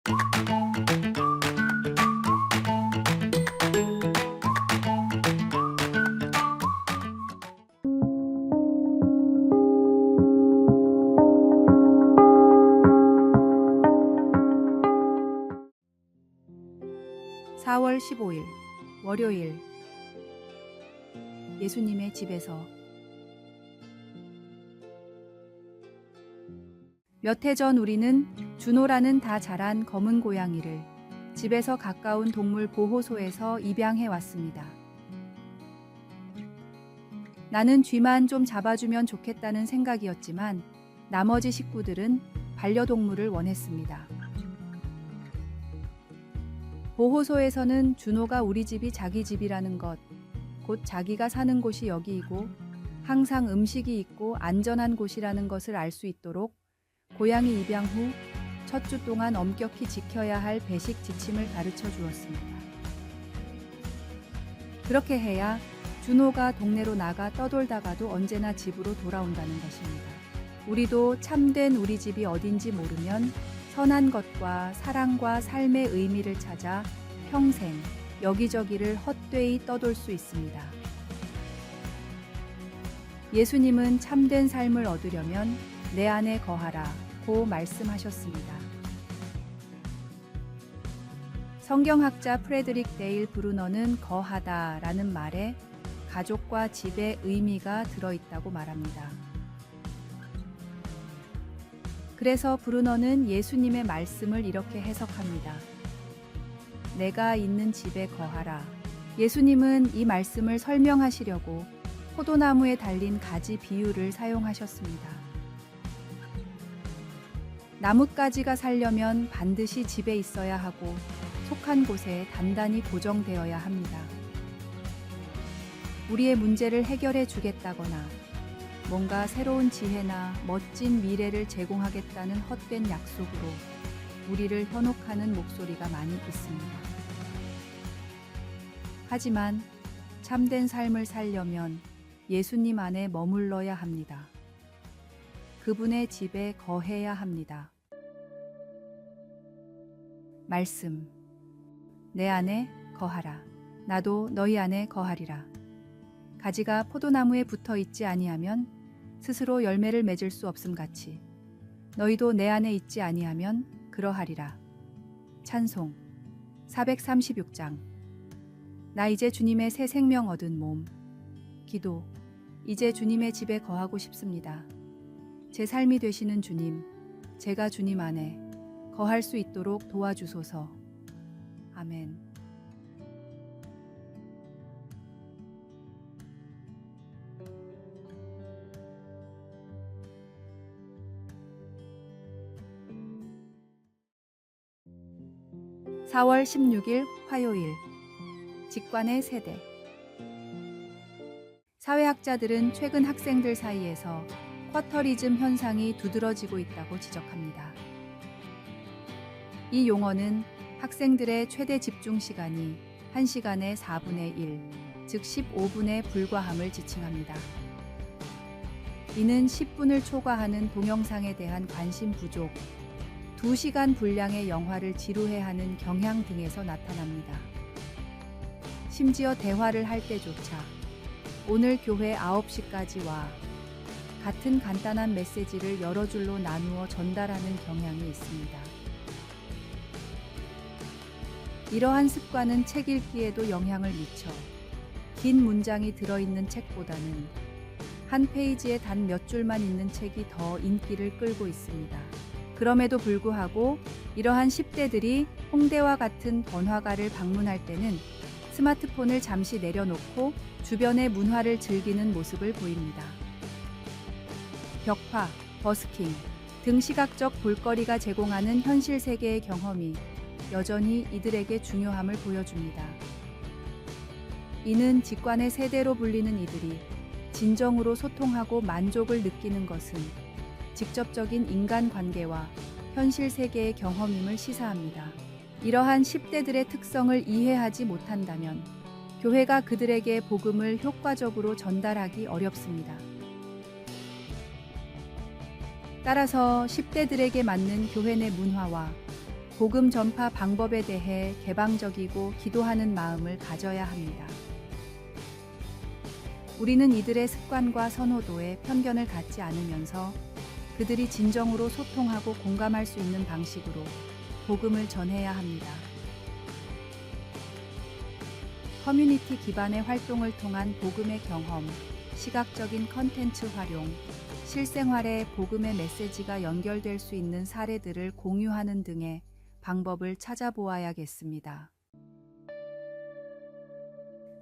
4월 15일 월요일 예수님의 집에서 몇 해 전 우리는 준호라는 다 자란 검은 고양이를 집에서 가까운 동물 보호소에서 입양해 왔습니다. 나는 쥐만 좀 잡아주면 좋겠다는 생각이었지만 나머지 식구들은 반려동물을 원했습니다. 보호소에서는 준호가 우리 집이 자기 집이라는 것, 곧 자기가 사는 곳이 여기이고 항상 음식이 있고 안전한 곳이라는 것을 알 수 있도록 고양이 입양 후 첫 주 동안 엄격히 지켜야 할 배식 지침을 가르쳐 주었습니다. 그렇게 해야 준호가 동네로 나가 떠돌다가도 언제나 집으로 돌아온다는 것입니다. 우리도 참된 우리 집이 어딘지 모르면 선한 것과 사랑과 삶의 의미를 찾아 평생 여기저기를 헛되이 떠돌 수 있습니다. 예수님은 참된 삶을 얻으려면 내 안에 거하라 고 말씀하셨습니다. 성경학자 프레드릭 데일 브루너는 거하다 라는 말에 가족과 집의 의미가 들어있다고 말합니다. 그래서 브루너는 예수님의 말씀을 이렇게 해석합니다. 내가 있는 집에 거하라. 예수님은 이 말씀을 설명하시려고 포도나무에 달린 가지 비유를 사용하셨습니다. 나뭇가지가 살려면 반드시 집에 있어야 하고 속한 곳에 단단히 고정되어야 합니다. 우리의 문제를 해결해 주겠다거나 뭔가 새로운 지혜나 멋진 미래를 제공하겠다는 헛된 약속으로 우리를 현혹하는 목소리가 많이 있습니다. 하지만 참된 삶을 살려면 예수님 안에 머물러야 합니다. 그분의 집에 거해야 합니다. 말씀. 내 안에 거하라. 나도 너희 안에 거하리라. 가지가 포도나무에 붙어 있지 아니하면 스스로 열매를 맺을 수 없음 같이 너희도 내 안에 있지 아니하면 그러하리라. 찬송 436장. 나 이제 주님의 새 생명 얻은 몸. 기도. 이제 주님의 집에 거하고 싶습니다. 제 삶이 되시는 주님, 제가 주님 안에 거할 수 있도록 도와주소서. 아멘. (4월 16일) 화요일 직관의 세대. 사회학자들은 최근 학생들 사이에서 쿼터리즘 현상이 두드러지고 있다고 지적합니다. 이 용어는 학생들의 최대 집중 시간이 1시간의 4분의 1, 즉 15분에 불과함을 지칭합니다. 이는 10분을 초과하는 동영상에 대한 관심 부족, 2시간 분량의 영화를 지루해하는 경향 등에서 나타납니다. 심지어 대화를 할 때조차 오늘 교회 9시까지 와 같은 간단한 메시지를 여러 줄로 나누어 전달하는 경향이 있습니다. 이러한 습관은 책 읽기에도 영향을 미쳐 긴 문장이 들어있는 책보다는 한 페이지에 단 몇 줄만 있는 책이 더 인기를 끌고 있습니다. 그럼에도 불구하고 이러한 10대들이 홍대와 같은 번화가를 방문할 때는 스마트폰을 잠시 내려놓고 주변의 문화를 즐기는 모습을 보입니다. 벽화, 버스킹 등 시각적 볼거리가 제공하는 현실 세계의 경험이 여전히 이들에게 중요함을 보여줍니다. 이는 직관의 세대로 불리는 이들이 진정으로 소통하고 만족을 느끼는 것은 직접적인 인간관계와 현실 세계의 경험임을 시사합니다. 이러한 10대들의 특성을 이해하지 못한다면 교회가 그들에게 복음을 효과적으로 전달하기 어렵습니다. 따라서 10대들에게 맞는 교회 내 문화와 복음 전파 방법에 대해 개방적이고 기도하는 마음을 가져야 합니다. 우리는 이들의 습관과 선호도에 편견을 갖지 않으면서 그들이 진정으로 소통하고 공감할 수 있는 방식으로 복음을 전해야 합니다. 커뮤니티 기반의 활동을 통한 복음의 경험, 시각적인 컨텐츠 활용, 실생활에 복음의 메시지가 연결될 수 있는 사례들을 공유하는 등의 방법을 찾아보아야겠습니다.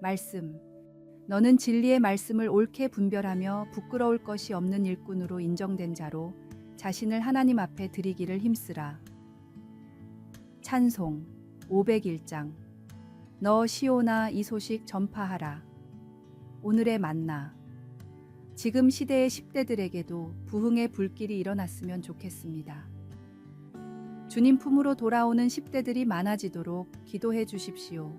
말씀. 너는 진리의 말씀을 옳게 분별하며 부끄러울 것이 없는 일꾼으로 인정된 자로 자신을 하나님 앞에 드리기를 힘쓰라. 찬송 501장. 너 시온아 이 소식 전파하라. 오늘의 만나. 지금 시대의 10대들에게도 부흥의 불길이 일어났으면 좋겠습니다. 주님 품으로 돌아오는 10대들이 많아지도록 기도해 주십시오.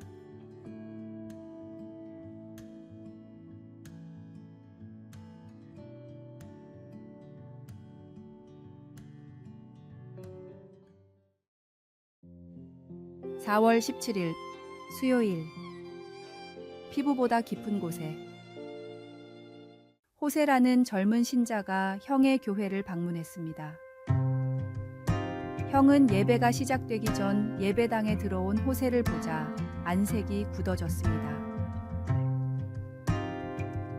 (4월 17일) 수요일. 피부보다 깊은 곳에. 호세라는 젊은 신자가 형의 교회를 방문했습니다. 형은 예배가 시작되기 전 예배당에 들어온 호세를 보자 안색이 굳어졌습니다.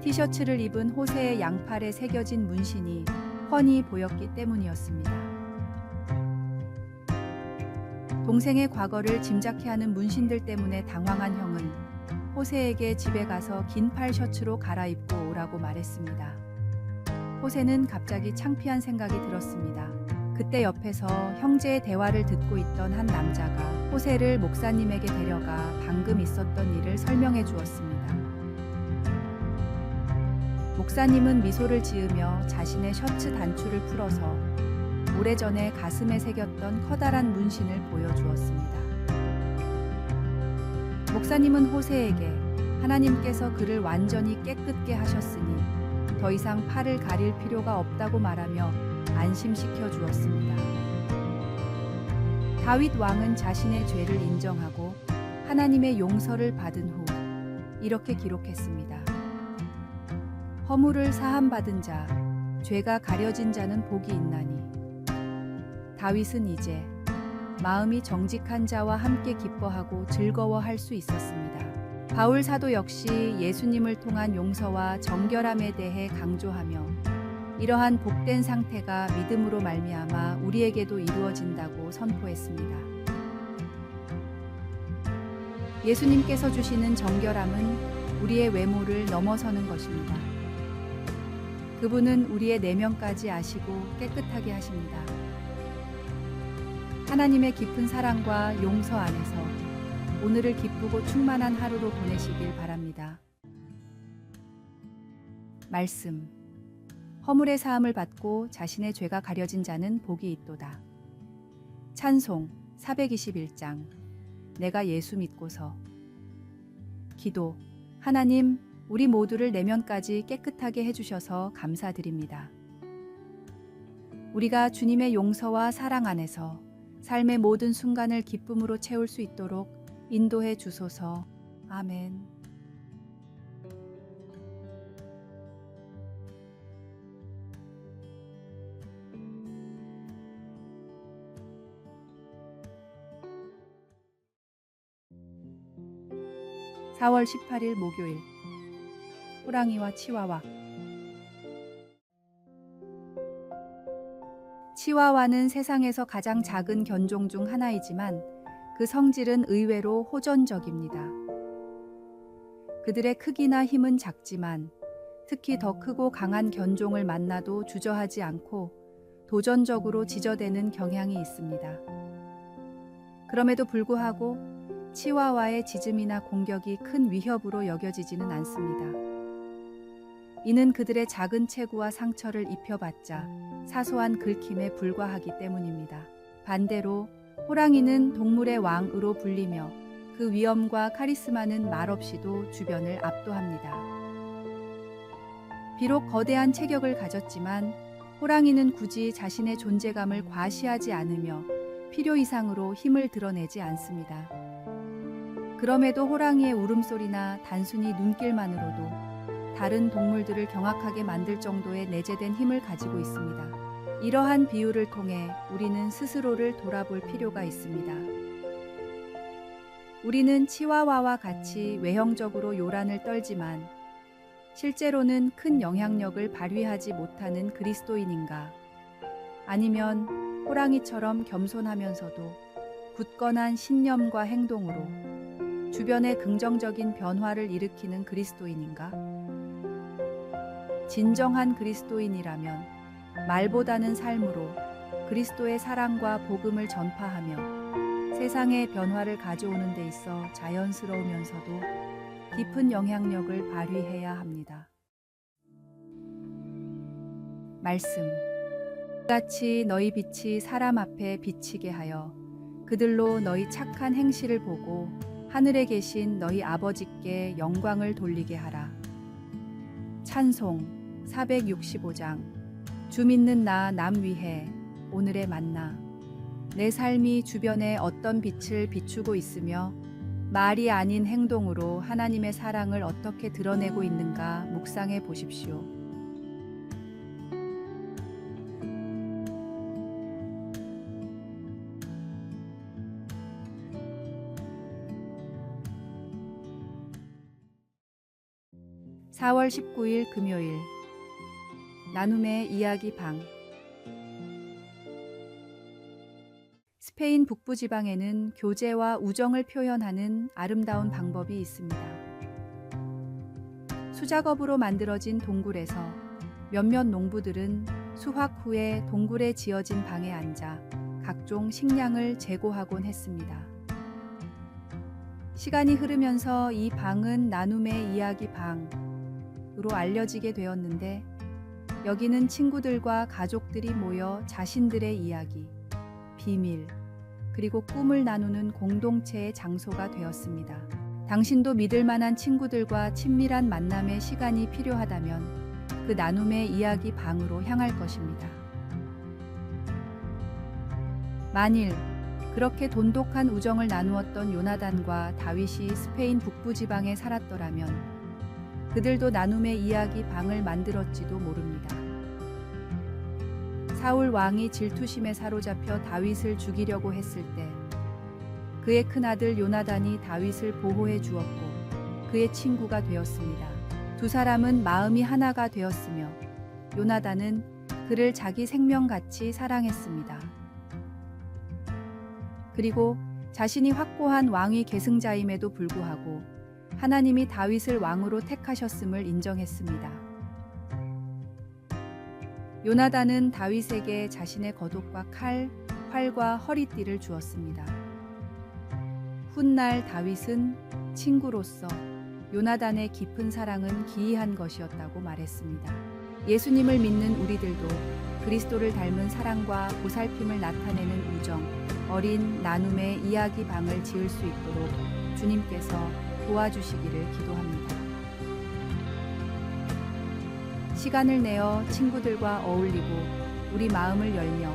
티셔츠를 입은 호세의 양팔에 새겨진 문신이 훤히 보였기 때문이었습니다. 동생의 과거를 짐작해하는 문신들 때문에 당황한 형은 호세에게 집에 가서 긴팔 셔츠로 갈아입고 오라고 말했습니다. 호세는 갑자기 창피한 생각이 들었습니다. 그때 옆에서 형제의 대화를 듣고 있던 한 남자가 호세를 목사님에게 데려가 방금 있었던 일을 설명해 주었습니다. 목사님은 미소를 지으며 자신의 셔츠 단추를 풀어서 오래전에 가슴에 새겼던 커다란 문신을 보여주었습니다. 목사님은 호세에게 하나님께서 그를 완전히 깨끗게 하셨으니 더 이상 팔을 가릴 필요가 없다고 말하며 안심시켜 주었습니다. 다윗 왕은 자신의 죄를 인정하고 하나님의 용서를 받은 후 이렇게 기록했습니다. 허물을 사함받은 자, 죄가 가려진 자는 복이 있나니. 다윗은 이제 마음이 정직한 자와 함께 기뻐하고 즐거워할 수 있었습니다. 바울 사도 역시 예수님을 통한 용서와 정결함에 대해 강조하며 이러한 복된 상태가 믿음으로 말미암아 우리에게도 이루어진다고 선포했습니다. 예수님께서 주시는 정결함은 우리의 외모를 넘어서는 것입니다. 그분은 우리의 내면까지 아시고 깨끗하게 하십니다. 하나님의 깊은 사랑과 용서 안에서 오늘을 기쁘고 충만한 하루로 보내시길 바랍니다. 말씀. 허물의 사함을 받고 자신의 죄가 가려진 자는 복이 있도다. 찬송 421장. 내가 예수 믿고서. 기도. 하나님, 우리 모두를 내면까지 깨끗하게 해주셔서 감사드립니다. 우리가 주님의 용서와 사랑 안에서 삶의 모든 순간을 기쁨으로 채울 수 있도록 인도해 주소서. 아멘. (4월 18일) 목요일. 호랑이와 치와와. 치와와는 세상에서 가장 작은 견종 중 하나이지만 그 성질은 의외로 호전적입니다. 그들의 크기나 힘은 작지만 특히 더 크고 강한 견종을 만나도 주저하지 않고 도전적으로 지저대는 경향이 있습니다. 그럼에도 불구하고 치와와의 짖음이나 공격이 큰 위협으로 여겨지지는 않습니다. 이는 그들의 작은 체구와 상처를 입혀봤자 사소한 긁힘에 불과하기 때문입니다. 반대로 호랑이는 동물의 왕으로 불리며 그 위엄과 카리스마는 말없이도 주변을 압도합니다. 비록 거대한 체격을 가졌지만 호랑이는 굳이 자신의 존재감을 과시하지 않으며 필요 이상으로 힘을 드러내지 않습니다. 그럼에도 호랑이의 울음소리나 단순히 눈길만으로도 다른 동물들을 경악하게 만들 정도의 내재된 힘을 가지고 있습니다. 이러한 비유를 통해 우리는 스스로를 돌아볼 필요가 있습니다. 우리는 치와와와 같이 외형적으로 요란을 떨지만 실제로는 큰 영향력을 발휘하지 못하는 그리스도인인가? 아니면 호랑이처럼 겸손하면서도 굳건한 신념과 행동으로 주변의 긍정적인 변화를 일으키는 그리스도인인가? 진정한 그리스도인이라면 말보다는 삶으로 그리스도의 사랑과 복음을 전파하며 세상의 변화를 가져오는 데 있어 자연스러우면서도 깊은 영향력을 발휘해야 합니다. 말씀. 같이 너희 빛이 사람 앞에 비치게 하여 그들로 너희 착한 행실을 보고 하늘에 계신 너희 아버지께 영광을 돌리게 하라. 찬송 465장. 주 믿는 나 남 위해 오늘의 만나. 내 삶이 주변에 어떤 빛을 비추고 있으며 말이 아닌 행동으로 하나님의 사랑을 어떻게 드러내고 있는가 묵상해 보십시오. (4월 19일) 금요일 나눔의 이야기 방. 스페인 북부 지방에는 교제와 우정을 표현하는 아름다운 방법이 있습니다. 수작업으로 만들어진 동굴에서 몇몇 농부들은 수확 후에 동굴에 지어진 방에 앉아 각종 식량을 재고하곤 했습니다. 시간이 흐르면서 이 방은 나눔의 이야기 방으로 알려지게 되었는데, 여기는 친구들과 가족들이 모여 자신들의 이야기, 비밀, 그리고 꿈을 나누는 공동체의 장소가 되었습니다. 당신도 믿을 만한 친구들과 친밀한 만남의 시간이 필요하다면 그 나눔의 이야기 방으로 향할 것입니다. 만일 그렇게 돈독한 우정을 나누었던 요나단과 다윗이 스페인 북부 지방에 살았더라면 그들도 나눔의 이야기 방을 만들었지도 모릅니다. 사울 왕이 질투심에 사로잡혀 다윗을 죽이려고 했을 때 그의 큰아들 요나단이 다윗을 보호해 주었고 그의 친구가 되었습니다. 두 사람은 마음이 하나가 되었으며 요나단은 그를 자기 생명같이 사랑했습니다. 그리고 자신이 확고한 왕위 계승자임에도 불구하고 하나님이 다윗을 왕으로 택하셨음을 인정했습니다. 요나단은 다윗에게 자신의 겉옷과 칼, 활과 허리띠를 주었습니다. 훗날 다윗은 친구로서 요나단의 깊은 사랑은 기이한 것이었다고 말했습니다. 예수님을 믿는 우리들도 그리스도를 닮은 사랑과 보살핌을 나타내는 우정, 어린 나눔의 이야기 방을 지을 수 있도록 주님께서 도와주시기를 기도합니다. 시간을 내어 친구들과 어울리고 우리 마음을 열며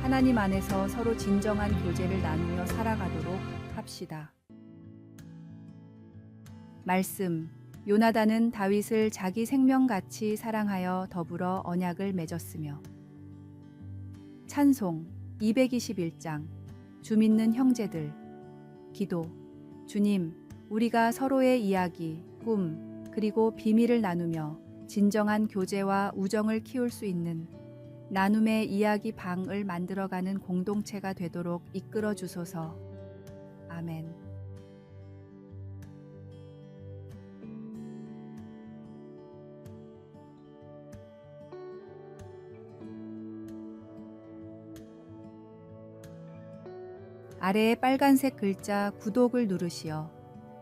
하나님 안에서 서로 진정한 교제를 나누며 살아가도록 합시다. 말씀. 요나단은 다윗을 자기 생명같이 사랑하여 더불어 언약을 맺었으며. 찬송 221장. 주 믿는 형제들. 기도. 주님, 우리가 서로의 이야기, 꿈, 그리고 비밀을 나누며 진정한 교제와 우정을 키울 수 있는 나눔의 이야기 방을 만들어가는 공동체가 되도록 이끌어 주소서. 아멘. 아래의 빨간색 글자 구독을 누르시어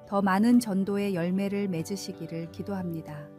더 많은 전도의 열매를 맺으시기를 기도합니다.